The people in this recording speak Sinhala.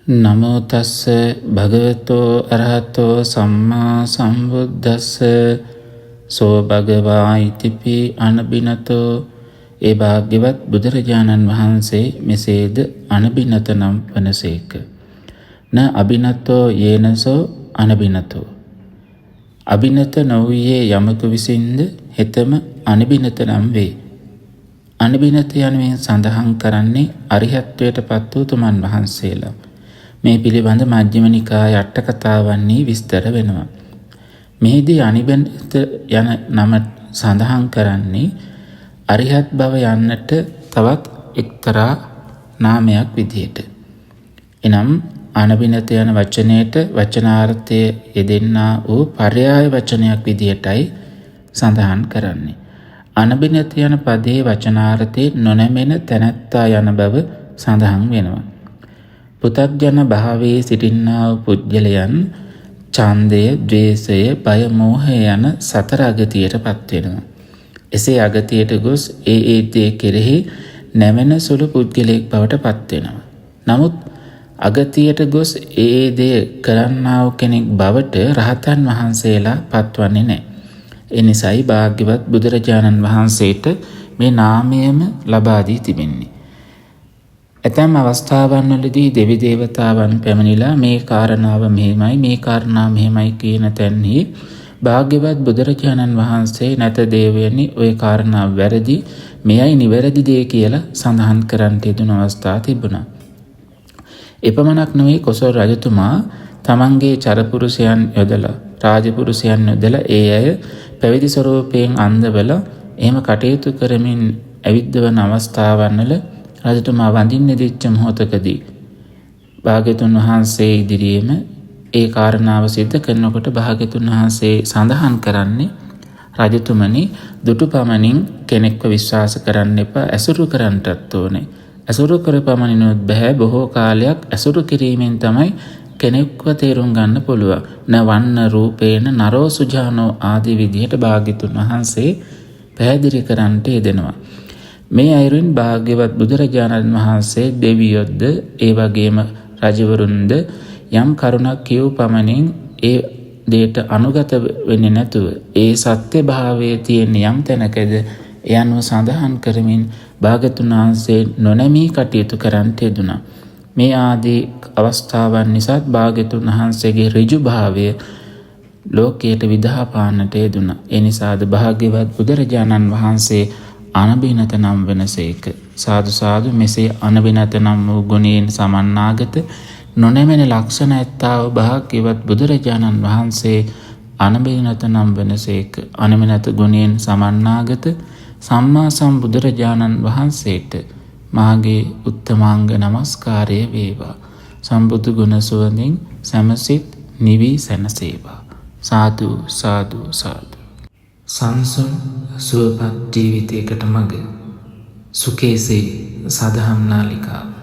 නමෝ තස්ස භගවතෝ අරහතෝ සම්මා සම්බුද්දස්ස සෝ භගවා ඉතිපි අනබිනතෝ. ඒ භාග්‍යවත් බුදුරජාණන් වහන්සේ මෙසේද අනබිනත නම් වනසේක. න අබිනතෝ යේනසෝ අනබිනතෝ. අබිනත නොවූයේ යමක විසින්ද හෙතම අනබිනත නම් වේ. අනබිනත යනුවෙන් සඳහන් කරන්නේ අරිහත්වයට පත් වූ තුමන් වහන්සේලා. මේ පිළිබඳ මජ්ක්‍ධිම නිකාය අට කතාවන්හි විස්තර වෙනවා. මෙහිදී අනිබිනත යන නම සඳහන් කරන්නේ අරිහත් බව යන්නට තවත් එක්තරා නාමයක් විදිහට. එනම් අනබිනත යන වචනයට වචනාර්ථය යෙදෙන්නා වූ පර්යාය වචනයක් විදිහටයි සඳහන් කරන්නේ. අනබිනත යන පදයේ වචනාර්ථයේ නොනැමෙන තැනැත්තා යන බව සඳහන් වෙනවා. පෘථග්ජන භාවයේ සිටින්නා වූ පුද්ගලයන් ඡන්දය, ද්වේෂය, බය, මෝහය යන සතර අගතියට පත් වෙනවා. එසේ අගතියට ගොස් ඒ දේ කෙරෙහි නැමෙන සුළු පුද්ගලයෙක් බවට පත් වෙනවා. නමුත් අගතියට ගොස් ඒ දේ කරන්නා වූ කෙනෙක් බවට රහතන් වහන්සේලා පත්වන්නේ නැහැ. ඒ නිසායි භාග්‍යවත් බුදුරජාණන් වහන්සේට මේ නාමයම ලබා දී තිබෙන්නේ. ඇතැම් අවස්ථාවන් වලදී දෙවි දේවතාවන් පැමිණිලා මේ කාරණාව මෙහෙමයි, මේ කාරණාව මෙහෙමයි කියන තැන්හි භාග්‍යවත් බුදුරජාණන් වහන්සේ නැත දේවයනි ඔය කාරණාව වැරදි, මෙයයි නිවැරදි දේ කියලා සඳහන් කරන්නට යෙදුන අවස්ථා තිබුණා. එපමණක් නෙවෙයි කොසල් රජතුමා තමන්ගේ චරපුරුෂයන් යොදලා, රාජපුරුෂයන් යොදලා ඒ අය පැවිදි ස්වරූපයෙන් අන්දවලා එහෙම කටයුතු කරමින් ඇවිද්දවන අවස්ථාවන් වල රජතුමා වඳින්න දිච්ච මොහොතකදී භාග්‍යතුන් වහන්සේ ඉදිරියේම ඒ කාරණාව සිද්ධ කරනකොට භාග්‍යතුන් වහන්සේ සඳහන් කරන්නේ රජතුමනි, දුටු පමණින් කෙනෙක්ව විශ්වාස කරන්න එපා, ඇසුරු කරන්නටත් ඕනේ. ඇසුරු කරපමණිනුත් බෑ, බොහෝ කාලයක් ඇසුරු කිරීමෙන් තමයි කෙනෙක්ව තේරුම් ගන්න පුළුවන්. නවන්න රූපේන නරෝ සුජානෝ ආදී විදිහට භාග්‍යතුන් වහන්සේ පැහැදිලි කරන්නට යෙදෙනවා. මේ අයුරින් භාග්‍යවත් බුදුරජාණන් වහන්සේ දෙවියොද්ද ඒ වගේම රජවරුන්ද යම් කරුණක් කියූ පමණින් ඒ දේට අනුගත වෙන්නේ නැතුව ඒ සත්‍ය භාවයේ තියෙන යම් තැනකද ඒ අනුව සඳහන් කරමින් භාග්‍යතුන් වහන්සේ නොනැමී කටයුතු කරන්නට යෙදුණා. මේ ආදී අවස්ථාවන් නිසා භාග්‍යතුන් වහන්සේගේ ඍජු භාවය ලෝකයට විදහා පාන්නට යෙදුණා. ඒ නිසාද භාග්‍යවත් බුදුරජාණන් වහන්සේ අනබිනත නම් වෙනසේක. සාදු සාදු. මෙසේ අනබිනත නම් වූ ගුණයෙන් සමන්නාගත නොනැමෙන ලක්ෂණ ඇත්තා වූ භාග්‍යවත් බුදුරජාණන් වහන්සේ අනබිනත නම් වෙනසේක. අනබිනත ගුණයෙන් සමන්නාගත සම්මා සම්බුදුරජාණන් වහන්සේට මාගේ උත්තමාංග නමස්කාරය වේවා. සම්බුදු ගුණ සුවඳින් සැමසිත නිවී සැනසේවා. සාදු සාදු සාදු. සංසුන් සුවපත් ජීවිතයකට මඟ සුකේසේ සදහම් නාලිකාව.